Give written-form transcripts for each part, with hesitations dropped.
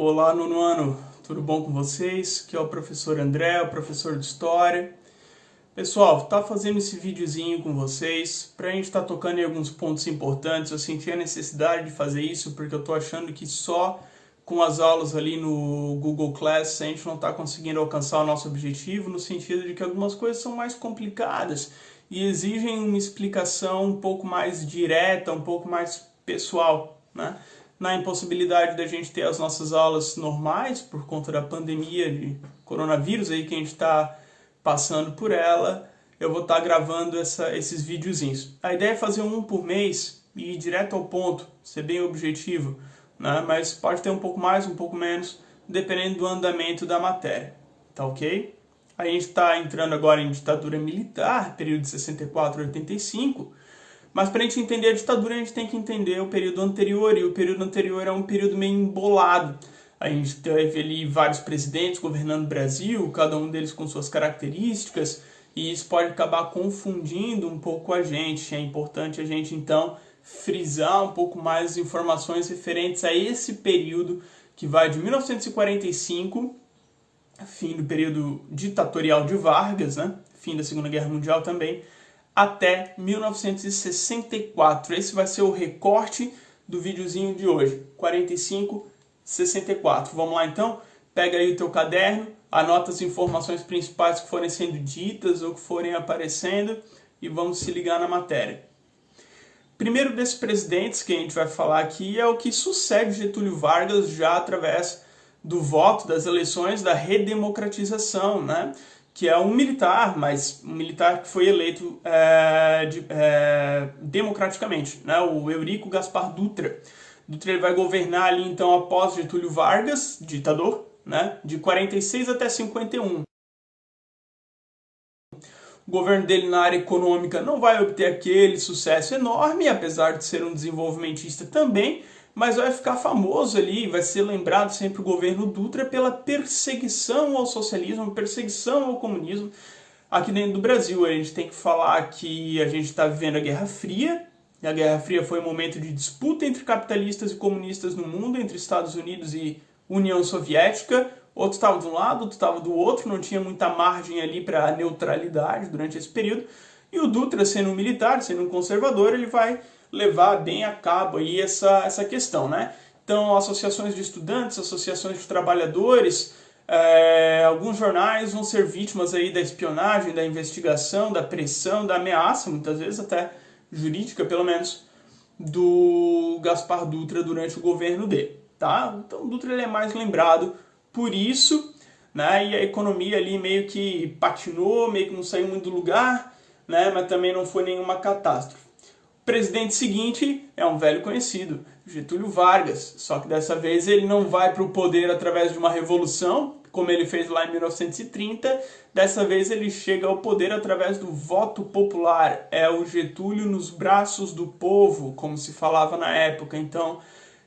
Olá, nono ano, tudo bom com vocês? Aqui é o professor André, o professor de História. Pessoal, tá fazendo esse videozinho com vocês pra gente estar tocando em alguns pontos importantes. Eu senti a necessidade de fazer isso porque eu tô achando que só com as aulas ali no Google Class a gente não tá conseguindo alcançar o nosso objetivo, no sentido de que algumas coisas são mais complicadas e exigem uma explicação um pouco mais direta, um pouco mais pessoal, né? Na impossibilidade da gente ter as nossas aulas normais por conta da pandemia de coronavírus aí que a gente está passando por ela, eu vou estar gravando esses videozinhos. A ideia é fazer um por mês e ir direto ao ponto, ser bem objetivo, né? Mas pode ter um pouco mais, um pouco menos, dependendo do andamento da matéria, tá ok? A gente está entrando agora em ditadura militar, período de 64 a 85, mas para a gente entender a ditadura, a gente tem que entender o período anterior, e o período anterior é um período meio embolado. A gente teve ali vários presidentes governando o Brasil, cada um deles com suas características, e isso pode acabar confundindo um pouco a gente. É importante a gente, então, frisar um pouco mais as informações referentes a esse período que vai de 1945, fim do período ditatorial de Vargas, né? Fim da Segunda Guerra Mundial também, até 1964. Esse vai ser o recorte do videozinho de hoje, 45, 64. Vamos lá então? Pega aí o teu caderno, anota as informações principais que forem sendo ditas ou que forem aparecendo e vamos se ligar na matéria. Primeiro desses presidentes que a gente vai falar aqui é o que sucede Getúlio Vargas já através do voto das eleições da redemocratização, né? Que é um militar, mas um militar que foi eleito democraticamente, né? O Eurico Gaspar Dutra. Dutra ele vai governar ali então após Getúlio Vargas, ditador, né? De 46 até 51. O governo dele na área econômica não vai obter aquele sucesso enorme, apesar de ser um desenvolvimentista também, mas vai ficar famoso ali, vai ser lembrado sempre o governo Dutra pela perseguição ao socialismo, perseguição ao comunismo aqui dentro do Brasil. A gente tem que falar que a gente está vivendo a Guerra Fria, e a Guerra Fria foi um momento de disputa entre capitalistas e comunistas no mundo, entre Estados Unidos e União Soviética. Outro estava de um lado, outro estava do outro, não tinha muita margem ali para neutralidade durante esse período. E o Dutra, sendo um militar, sendo um conservador, ele vai levar bem a cabo aí essa questão, né? Então, associações de estudantes, associações de trabalhadores, alguns jornais vão ser vítimas aí da espionagem, da investigação, da pressão, da ameaça, muitas vezes até jurídica, pelo menos, do Gaspar Dutra durante o governo dele, tá? Então, o Dutra ele é mais lembrado por isso, né? E a economia ali meio que patinou, meio que não saiu muito do lugar, né? Mas também não foi nenhuma catástrofe. O presidente seguinte é um velho conhecido, Getúlio Vargas, só que dessa vez ele não vai para o poder através de uma revolução, como ele fez lá em 1930, dessa vez ele chega ao poder através do voto popular, é o Getúlio nos braços do povo, como se falava na época, então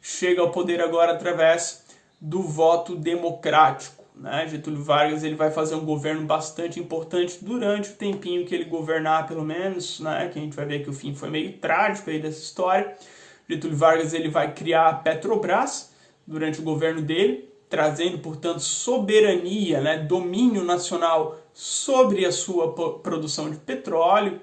chega ao poder agora através do voto democrático, né? Getúlio Vargas ele vai fazer um governo bastante importante durante o tempinho que ele governar, pelo menos, né? Que a gente vai ver que o fim foi meio trágico aí dessa história. Getúlio Vargas ele vai criar a Petrobras durante o governo dele, trazendo, portanto, soberania, né? Domínio nacional sobre a sua produção de petróleo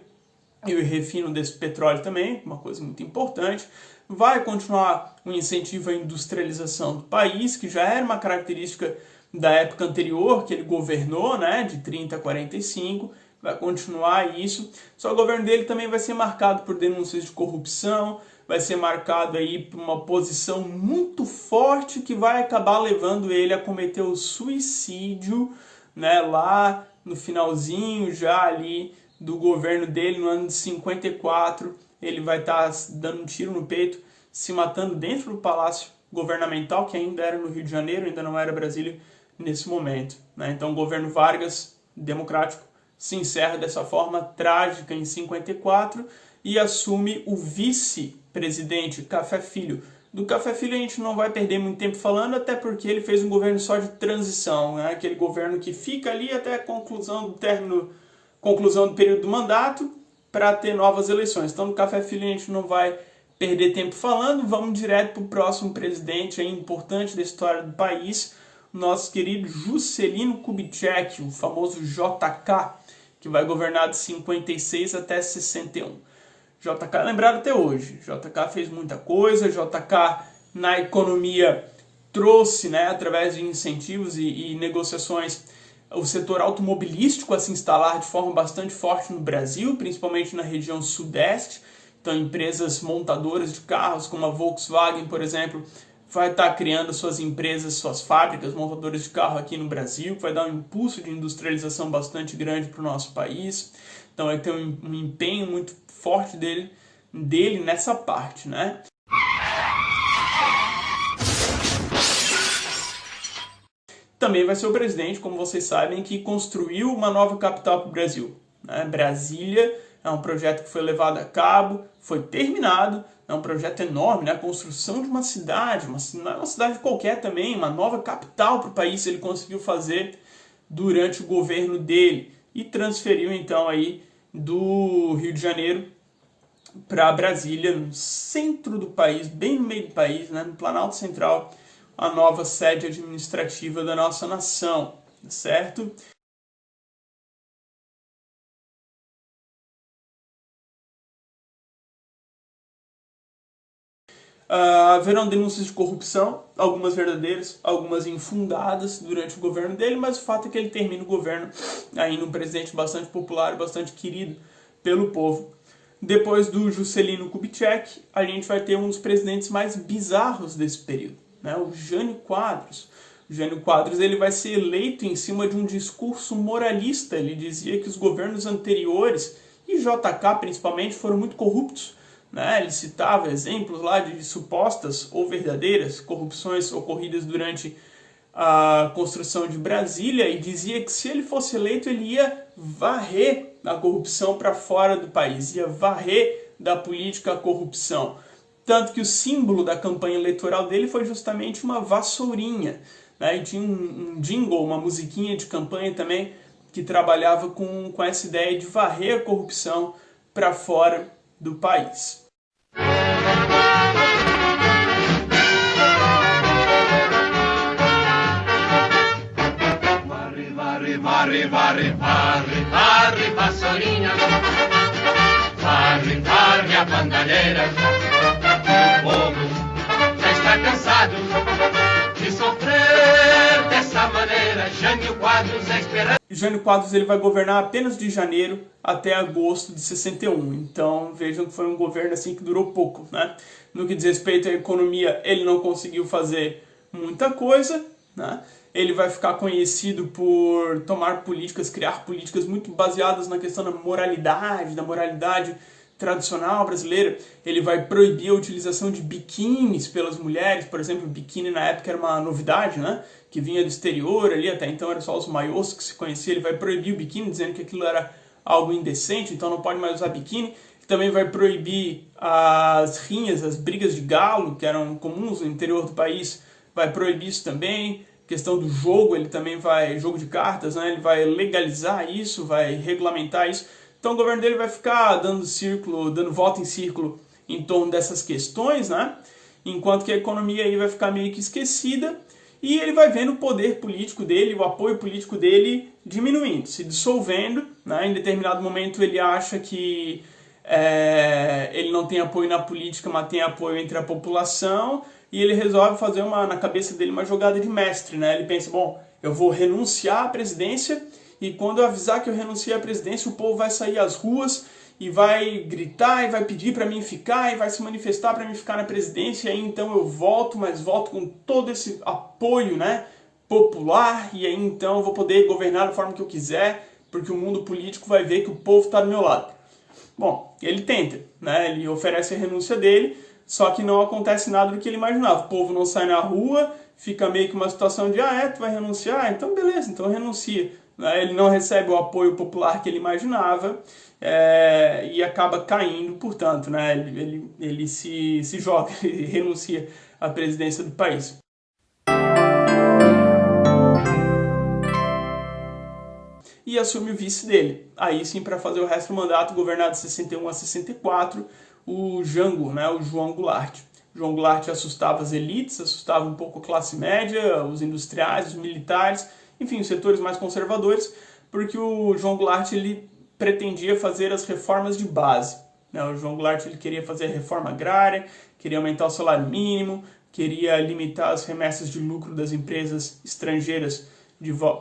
e o refino desse petróleo também, uma coisa muito importante. Vai continuar o incentivo à industrialização do país, que já era uma característica da época anterior, que ele governou, né, de 30 a 45, vai continuar isso. Só que o governo dele também vai ser marcado por denúncias de corrupção, vai ser marcado aí por uma posição muito forte que vai acabar levando ele a cometer o suicídio, né, lá no finalzinho já ali do governo dele, no ano de 54, ele vai estar dando um tiro no peito, se matando dentro do palácio governamental, que ainda era no Rio de Janeiro, ainda não era Brasília nesse momento, né? Então o governo Vargas, democrático, se encerra dessa forma trágica em 54 e assume o vice-presidente Café Filho. Do Café Filho a gente não vai perder muito tempo falando, até porque ele fez um governo só de transição, né? Aquele governo que fica ali até a conclusão do período do mandato para ter novas eleições. Então, no Café Filho a gente não vai perder tempo falando, vamos direto para o próximo presidente aí, importante da história do país, o nosso querido Juscelino Kubitschek, o famoso JK, que vai governar de 56 até 61. JK é lembrado até hoje. JK fez muita coisa, JK na economia trouxe, né, através de incentivos e negociações, o setor automobilístico a se instalar de forma bastante forte no Brasil, principalmente na região sudeste. Então, empresas montadoras de carros, como a Volkswagen, por exemplo, vai estar criando suas empresas, suas fábricas montadoras de carro aqui no Brasil, que vai dar um impulso de industrialização bastante grande para o nosso país. Então, vai ter um empenho muito forte dele nessa parte, né? Também vai ser o presidente, como vocês sabem, que construiu uma nova capital para o Brasil, né? Brasília é um projeto que foi levado a cabo, foi terminado, é um projeto enorme, né? A construção de uma cidade, não é uma cidade qualquer também, uma nova capital para o país ele conseguiu fazer durante o governo dele e transferiu então aí do Rio de Janeiro para Brasília, no centro do país, bem no meio do país, né? No Planalto Central, a nova sede administrativa da nossa nação, certo? Haverão denúncias de corrupção, algumas verdadeiras, algumas infundadas durante o governo dele, mas o fato é que ele termina o governo ainda um presidente bastante popular, bastante querido pelo povo. Depois do Juscelino Kubitschek, a gente vai ter um dos presidentes mais bizarros desse período, né? O Jânio Quadros. O Jânio Quadros ele vai ser eleito em cima de um discurso moralista. Ele dizia que os governos anteriores, e JK principalmente, foram muito corruptos, né? Ele citava exemplos lá de supostas ou verdadeiras corrupções ocorridas durante a construção de Brasília e dizia que se ele fosse eleito ele ia varrer a corrupção para fora do país, ia varrer da política a corrupção. Tanto que o símbolo da campanha eleitoral dele foi justamente uma vassourinha, né? E tinha um jingle, uma musiquinha de campanha também, que trabalhava com essa ideia de varrer a corrupção para fora do país. Varre, varre, varre, varre, vassourinha, varre, varre a bandalheira. O povo já está cansado de sofrer dessa maneira. Jânio Quadros é esperança. Jânio Quadros ele vai governar apenas de janeiro até agosto de 61. Então vejam que foi um governo assim que durou pouco, né? No que diz respeito à economia, ele não conseguiu fazer muita coisa, né? Ele vai ficar conhecido por tomar políticas, criar políticas muito baseadas na questão da moralidade tradicional brasileira. Ele vai proibir a utilização de biquínis pelas mulheres, por exemplo, biquíni na época era uma novidade, né? Que vinha do exterior ali, até então era só os maiôs que se conhecia. Ele vai proibir o biquíni, dizendo que aquilo era algo indecente, então não pode mais usar biquíni. Ele também vai proibir as rinhas, as brigas de galo, que eram comuns no interior do país, vai proibir isso também. Questão do jogo, ele também vai, jogo de cartas, né? Ele vai legalizar isso, vai regulamentar isso. Então o governo dele vai ficar dando volta em círculo em torno dessas questões, né? Enquanto que a economia aí vai ficar meio que esquecida e ele vai vendo o poder político dele, o apoio político dele diminuindo, se dissolvendo, né? Em determinado momento ele acha que ele não tem apoio na política, mas tem apoio entre a população. E ele resolve fazer na cabeça dele uma jogada de mestre, né? Ele pensa, bom, eu vou renunciar à presidência e quando eu avisar que eu renunciei à presidência, o povo vai sair às ruas e vai gritar e vai pedir para mim ficar e vai se manifestar para mim ficar na presidência. E aí então eu volto, mas volto com todo esse apoio, né, popular e aí então eu vou poder governar da forma que eu quiser, porque o mundo político vai ver que o povo está do meu lado. Bom, ele tenta, né? Ele oferece a renúncia dele, só que não acontece nada do que ele imaginava. O povo não sai na rua, fica meio que uma situação de tu vai renunciar? Então beleza, então renuncia. Ele não recebe o apoio popular que ele imaginava e acaba caindo, portanto, né? Ele se joga, ele renuncia à presidência do país. E assume o vice dele. Aí sim, para fazer o resto do mandato, governar de 61 a 64, o Jango, né, o João Goulart. João Goulart assustava as elites, assustava um pouco a classe média, os industriais, os militares, enfim, os setores mais conservadores, porque o João Goulart ele pretendia fazer as reformas de base. Né? O João Goulart ele queria fazer a reforma agrária, queria aumentar o salário mínimo, queria limitar as remessas de lucro das empresas estrangeiras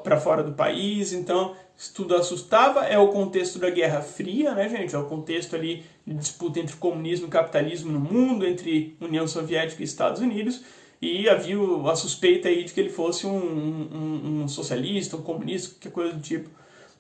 para fora do país. Então, isso tudo assustava. É o contexto da Guerra Fria, né, gente? É o contexto ali de disputa entre comunismo e capitalismo no mundo, entre União Soviética e Estados Unidos. E havia a suspeita aí de que ele fosse um socialista, um comunista, qualquer coisa do tipo.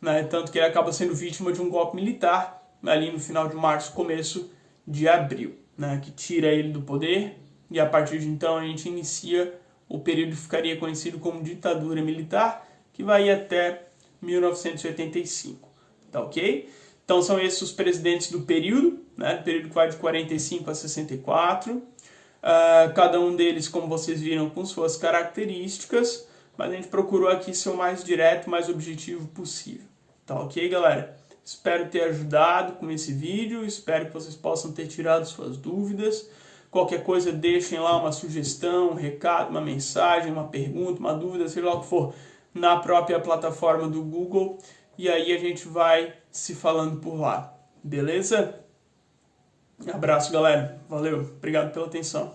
Né? Tanto que ele acaba sendo vítima de um golpe militar ali no final de março, começo de abril, né? Que tira ele do poder. E a partir de então a gente inicia o período que ficaria conhecido como ditadura militar, que vai até 1985, tá ok? Então são esses os presidentes do período, né? Período que vai de 45 a 64, cada um deles, como vocês viram, com suas características, mas a gente procurou aqui ser o mais direto, mais objetivo possível, tá ok, galera? Espero ter ajudado com esse vídeo, espero que vocês possam ter tirado suas dúvidas. Qualquer coisa, deixem lá uma sugestão, um recado, uma mensagem, uma pergunta, uma dúvida, seja lá o que for, na própria plataforma do Google. E aí a gente vai se falando por lá. Beleza? Abraço, galera. Valeu. Obrigado pela atenção.